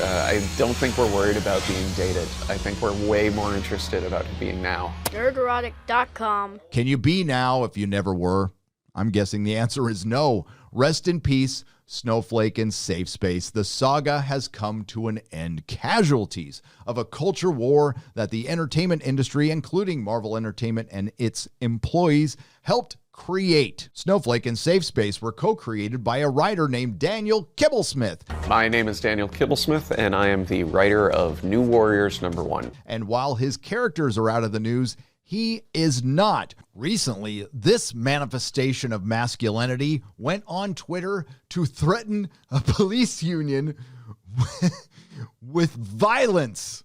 I don't think we're worried about being dated. I think we're way more interested about being now. Nerderotic.com. Can you be now if you never were? I'm guessing the answer is no. Rest in peace, Snowflake and Safespace. The saga has come to an end. Casualties of a culture war that the entertainment industry, including Marvel Entertainment and its employees, helped create. Snowflake and Safespace were co-created by a writer named Daniel Kibblesmith. My name is Daniel Kibblesmith, and I am the writer of New Warriors #1. And while his characters are out of the news, he is not. Recently, this manifestation of masculinity went on Twitter to threaten a police union with violence.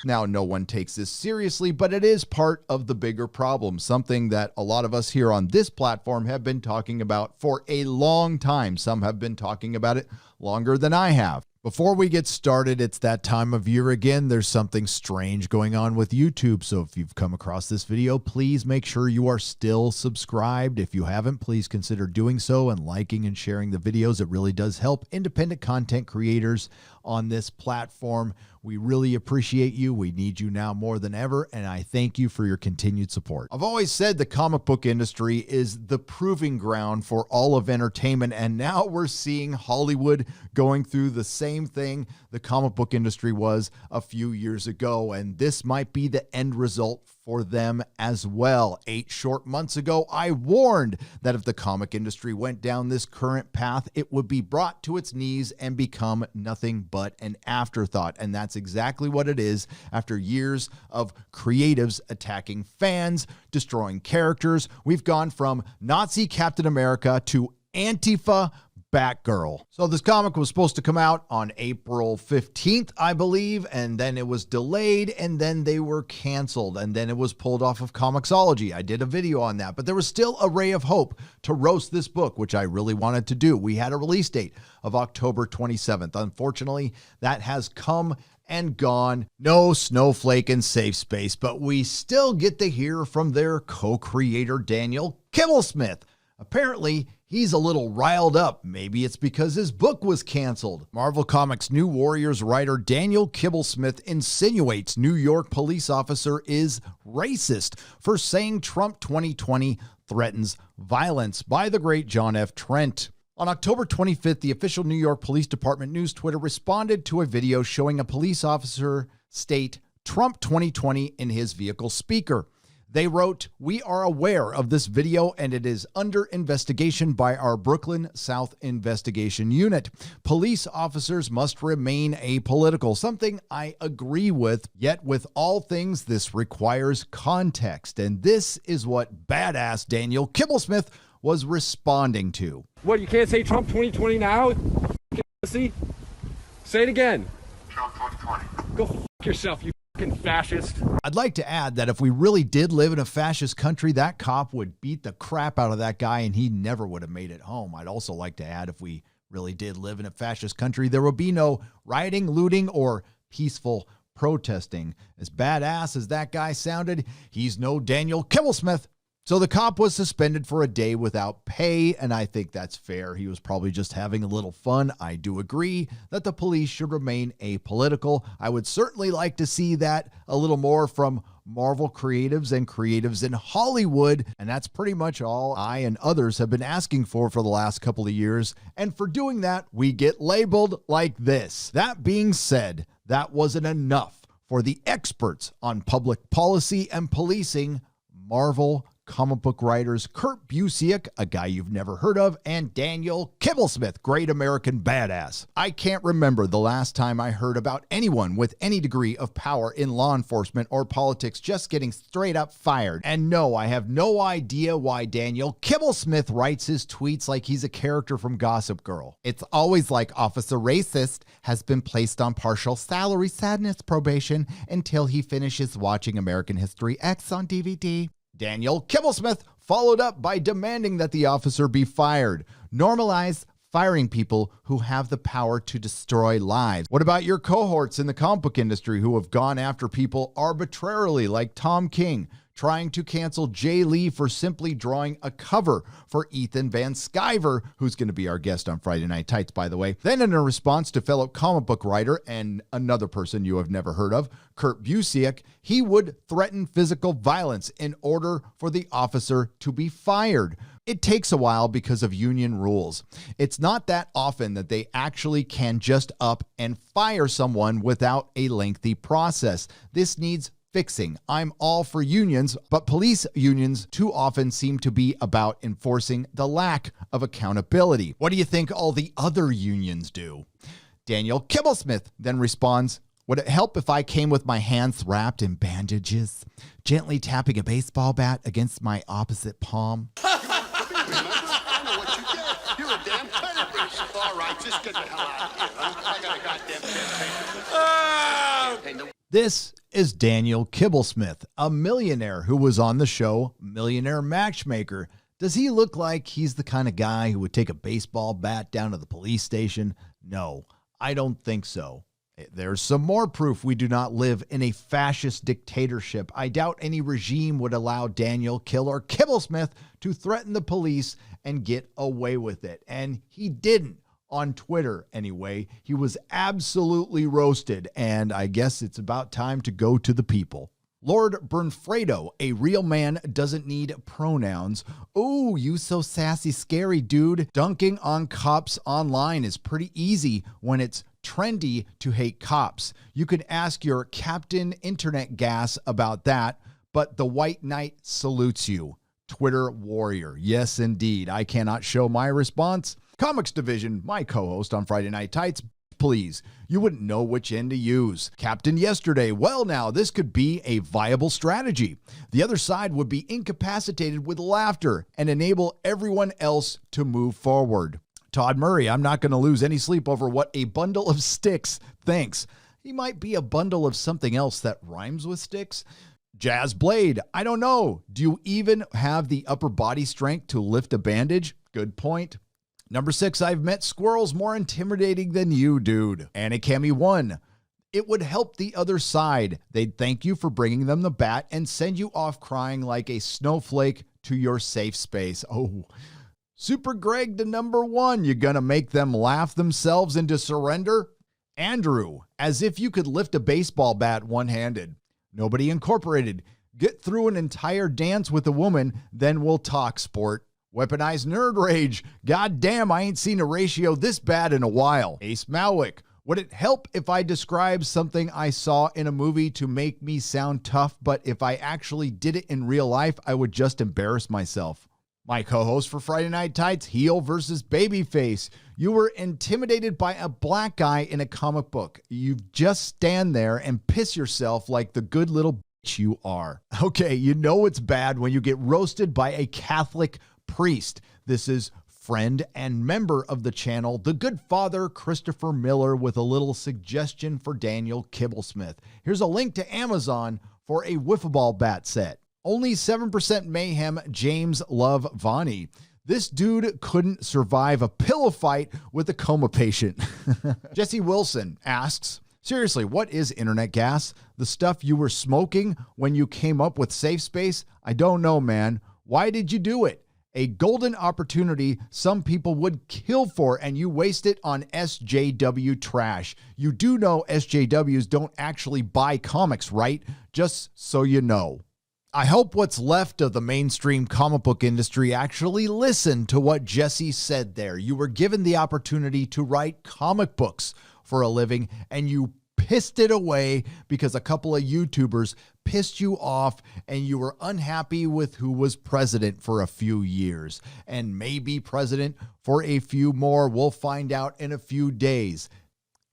Now, no one takes this seriously, but it is part of the bigger problem, something that a lot of us here on this platform have been talking about for a long time. Some have been talking about it longer than I have. Before we get started, it's that time of year again. There's something strange going on with YouTube. So if you've come across this video, please make sure you are still subscribed. If you haven't, please consider doing so and liking and sharing the videos. It really does help independent content creators on this platform. We really appreciate you. We need you now more than ever, and I thank you for your continued support. I've always said the comic book industry is the proving ground for all of entertainment, and now we're seeing Hollywood going through the same thing the comic book industry was a few years ago, and this might be the end result for them as well. 8 short months ago, I warned that if the comic industry went down this current path, it would be brought to its knees and become nothing but an afterthought. And that's exactly what it is after years of creatives attacking fans, destroying characters. We've gone from Nazi Captain America to Antifa Batgirl. So this comic was supposed to come out on April 15th, I believe, and then it was delayed, and then they were canceled, and then it was pulled off of Comixology. I did a video on that, but there was still a ray of hope to roast this book, which I really wanted to do. We had a release date of October 27th. Unfortunately, that has come and gone. No Snowflake and Safespace, but we still get to hear from their co-creator, Daniel Kibblesmith. Apparently, he's a little riled up. Maybe it's because his book was canceled. Marvel Comics' New Warriors writer Daniel Kibblesmith insinuates New York police officer is racist for saying Trump 2020 threatens violence by the great John F. Trent. On October 25th, the official New York Police Department news Twitter responded to a video showing a police officer state Trump 2020 in his vehicle speaker. They wrote, "We are aware of this video and it is under investigation by our Brooklyn South Investigation Unit. Police officers must remain apolitical," something I agree with. Yet with all things, this requires context. And this is what badass Daniel Kibblesmith was responding to. What, you can't say Trump 2020 now? See? Say it again. Trump 2020. Go f*** yourself, you fucking fascist. I'd like to add that if we really did live in a fascist country, that cop would beat the crap out of that guy and he never would have made it home. I'd also like to add if we really did live in a fascist country, there would be no rioting, looting, or peaceful protesting. As badass as that guy sounded, he's no Daniel Kibblesmith. So the cop was suspended for a day without pay, and I think that's fair. He was probably just having a little fun. I do agree that the police should remain apolitical. I would certainly like to see that a little more from Marvel creatives and creatives in Hollywood, and that's pretty much all I and others have been asking for the last couple of years, and for doing that, we get labeled like this. That being said, that wasn't enough for the experts on public policy and policing, Marvel comic book writers Kurt Busiek, a guy you've never heard of, and Daniel Kibblesmith, great American badass. I can't remember the last time I heard about anyone with any degree of power in law enforcement or politics just getting straight up fired. And no, I have no idea why Daniel Kibblesmith writes his tweets like he's a character from Gossip Girl. It's always like Officer Racist has been placed on partial salary sadness probation until he finishes watching American History X on DVD. Daniel Kibblesmith followed up by demanding that the officer be fired. Normalize firing people who have the power to destroy lives? What about your cohorts in the comic book industry who have gone after people arbitrarily, like Tom King, trying to cancel Jay Lee for simply drawing a cover for Ethan Van Sciver, who's going to be our guest on Friday Night Tights, by the way. Then in a response to fellow comic book writer and another person you have never heard of, Kurt Busiek, he would threaten physical violence in order for the officer to be fired. It takes a while because of union rules. It's not that often that they actually can just up and fire someone without a lengthy process. This needs fixing. I'm all for unions, but police unions too often seem to be about enforcing the lack of accountability. What do you think all the other unions do? Daniel Kibblesmith then responds, would it help if I came with my hands wrapped in bandages, gently tapping a baseball bat against my opposite palm? I know what you did. You're a damn predator. All right, just get the hell out of here. I got a goddamn campaign. This is Daniel Kibblesmith, a millionaire who was on the show Millionaire Matchmaker. Does he look like he's the kind of guy who would take a baseball bat down to the police station? No, I don't think so. There's some more proof we do not live in a fascist dictatorship. I doubt any regime would allow Daniel Killer Kibblesmith to threaten the police and get away with it. And he didn't. On Twitter, anyway. He was absolutely roasted, and I guess it's about time to go to the people. Lord Bernfredo, a real man doesn't need pronouns. Oh, you so sassy, scary dude. Dunking on cops online is pretty easy when it's trendy to hate cops. You could ask your Captain Internet Gas about that, but the White Knight salutes you. Twitter warrior. Yes, indeed. I cannot show my response. Comics Division, my co-host on Friday Night Tights, please. You wouldn't know which end to use. Captain Yesterday, well now, this could be a viable strategy. The other side would be incapacitated with laughter and enable everyone else to move forward. Todd Murray, I'm not going to lose any sleep over what a bundle of sticks thinks. He might be a bundle of something else that rhymes with sticks. Jazz Blade, I don't know. Do you even have the upper body strength to lift a bandage? Good point. Number 6, I've met squirrels more intimidating than you, dude. Anakami 1. It would help the other side. They'd thank you for bringing them the bat and send you off crying like a snowflake to your safe space. Oh, Super Greg to number 1. You gonna make them laugh themselves into surrender? Andrew, as if you could lift a baseball bat one-handed. Nobody Incorporated. Get through an entire dance with a woman, then we'll talk, sport. Weaponized Nerd Rage. God damn, I ain't seen a ratio this bad in a while. Ace Malwick. Would it help if I described something I saw in a movie to make me sound tough, but if I actually did it in real life, I would just embarrass myself? My co-host for Friday Night Tights, Heel versus Babyface. You were intimidated by a black guy in a comic book. You just stand there and piss yourself like the good little bitch you are. Okay, you know it's bad when you get roasted by a Catholic priest. This is friend and member of the channel, the good father Christopher Miller, with a little suggestion for Daniel Kibblesmith. Here's a link to Amazon for a wiffle ball bat set. Only 7% mayhem, James Love Vani. This dude couldn't survive a pillow fight with a coma patient. Jesse Wilson asks, seriously, what is internet gas? The stuff you were smoking when you came up with Safespace? I don't know, man. Why did you do it? A golden opportunity some people would kill for, and you waste it on SJW trash. You do know SJWs don't actually buy comics, right? Just so you know. I hope what's left of the mainstream comic book industry actually listened to what Jesse said there. You were given the opportunity to write comic books for a living, and you pissed it away because a couple of YouTubers pissed you off and you were unhappy with who was president for a few years and maybe president for a few more. We'll find out in a few days.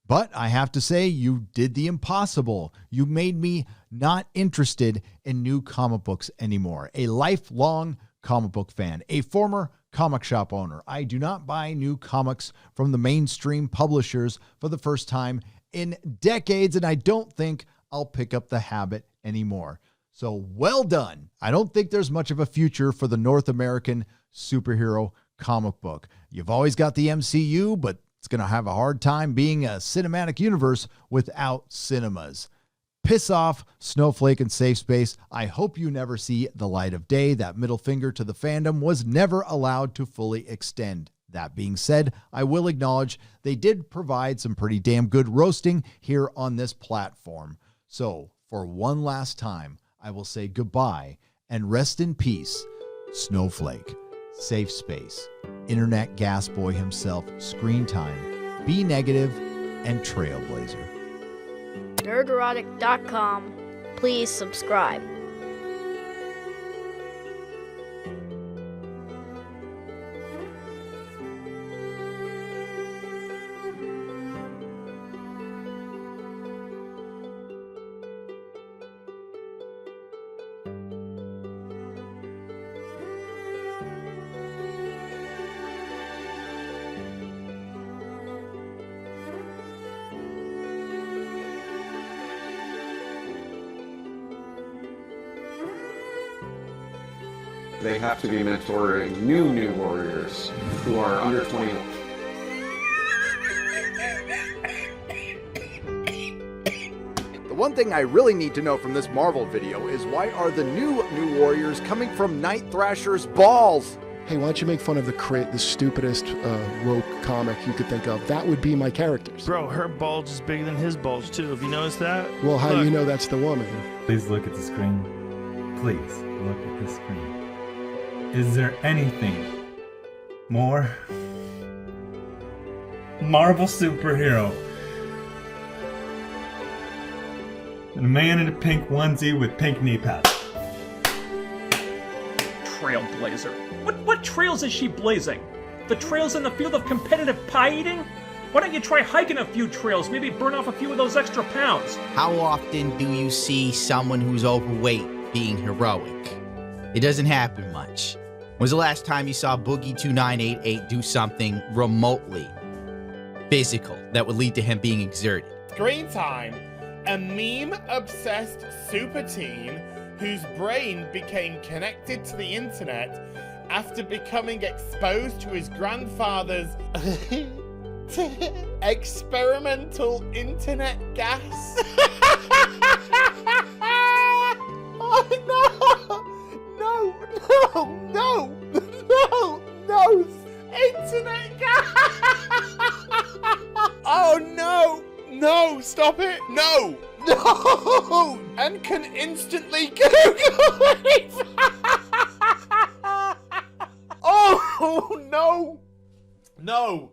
But I have to say, you did the impossible. You made me not interested in new comic books anymore. A lifelong comic book fan, a former comic shop owner. I do not buy new comics from the mainstream publishers for the first time in decades, and I don't think I'll pick up the habit anymore. So well done. I don't think there's much of a future for the North American superhero comic book. You've always got the MCU, but it's going to have a hard time being a cinematic universe without cinemas. Piss off, Snowflake and Safespace. I hope you never see the light of day. That middle finger to the fandom was never allowed to fully extend. That being said, I will acknowledge they did provide some pretty damn good roasting here on this platform. So, for one last time, I will say goodbye and rest in peace, Snowflake, Safespace, Internet Gas Boy himself, Screen Time, Be Negative, and Trailblazer. Nerderotic.com. Please subscribe. They have to be mentoring new warriors who are under 21. The one thing I really need to know from this Marvel video is why are the new warriors coming from Night Thrasher's balls? Hey, why don't you make fun of the stupidest woke comic you could think of? That would be my characters. Bro, her bulge is bigger than his bulge too. Have you noticed that? Well, how do you know that's the woman? Please look at the screen. Please look at the screen. Is there anything more Marvel superhero than a man in a pink onesie with pink knee pads? Trailblazer. What trails is she blazing? The trails in the field of competitive pie eating? Why don't you try hiking a few trails, maybe burn off a few of those extra pounds? How often do you see someone who's overweight being heroic? It doesn't happen much. When's the last time you saw Boogie2988 do something remotely physical that would lead to him being exerted? Screen Time, a meme-obsessed super teen whose brain became connected to the internet after becoming exposed to his grandfather's experimental internet gas. Oh no! No! Internet gas! Oh no! Stop it! No! And can instantly Google it! Oh no! No!